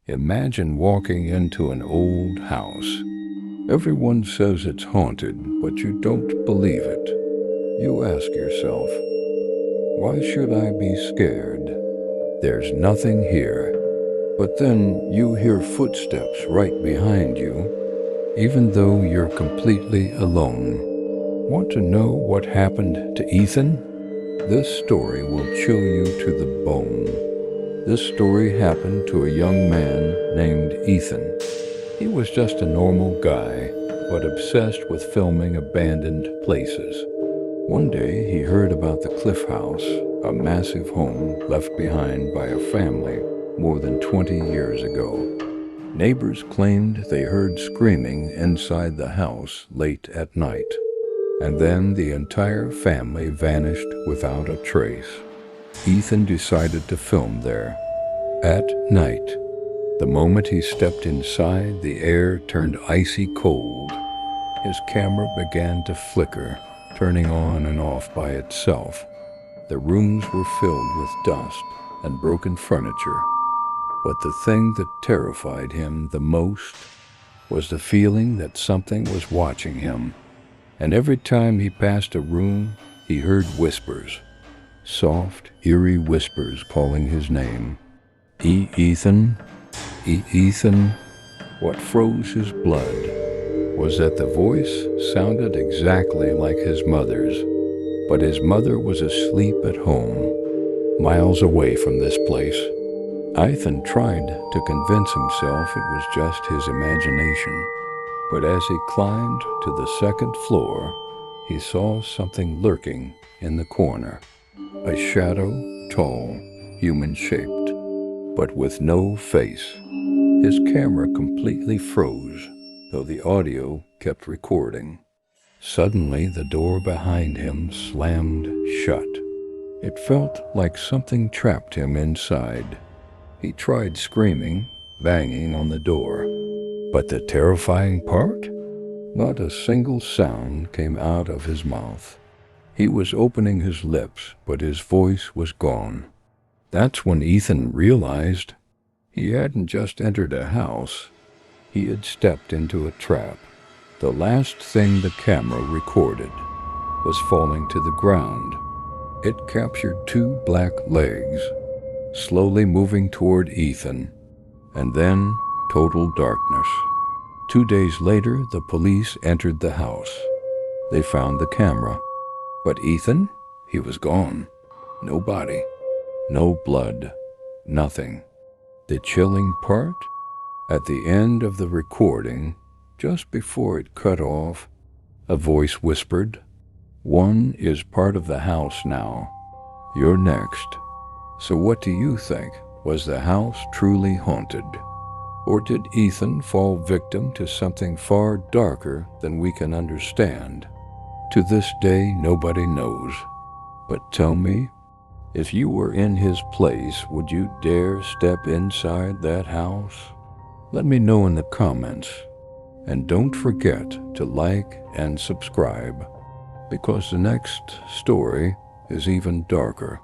Imagine walking into an old house. Everyone says it's haunted, but you don't believe it. You ask yourself, why should I be scared? There's nothing here. But then you hear footsteps right behind you, even though you're completely alone. Want to know what happened to Ethan? This story will chill you to the bone. This story happened to a young man named Ethan. He was just a normal guy, but obsessed with filming abandoned places. One day he heard about the Cliff House, a massive home left behind by a family more than 20 years ago. Neighbors claimed they heard screaming inside the house late at night, and then the entire family vanished without a trace. Ethan decided to film there. At night, the moment he stepped inside, the air turned icy cold. His camera began to flicker, turning on and off by itself. The rooms were filled with dust and broken furniture. But the thing that terrified him the most was the feeling that something was watching him. And every time he passed a room, he heard whispers, soft, eerie whispers calling his name. Ethan, Ethan. What froze his blood was that the voice sounded exactly like his mother's, but his mother was asleep at home, miles away from this place. Ethan tried to convince himself it was just his imagination, but as he climbed to the second floor, he saw something lurking in the corner. A shadow, tall, human-shaped, but with no face. His camera completely froze, though the audio kept recording. Suddenly, the door behind him slammed shut. It felt like something trapped him inside. He tried screaming, banging on the door. But the terrifying part? Not a single sound came out of his mouth. He was opening his lips, but his voice was gone. That's when Ethan realized he hadn't just entered a house. He had stepped into a trap. The last thing the camera recorded was falling to the ground. It captured two black legs, slowly moving toward Ethan, and then total darkness. 2 days later, the police entered the house. They found the camera, but Ethan, he was gone. No body, no blood, nothing. The chilling part? At the end of the recording, just before it cut off, a voice whispered, "One is part of the house now. You're next." So what do you think? Was the house truly haunted? Or did Ethan fall victim to something far darker than we can understand? To this day, nobody knows. But tell me, if you were in his place, would you dare step inside that house? Let me know in the comments. And don't forget to like and subscribe, because the next story is even darker.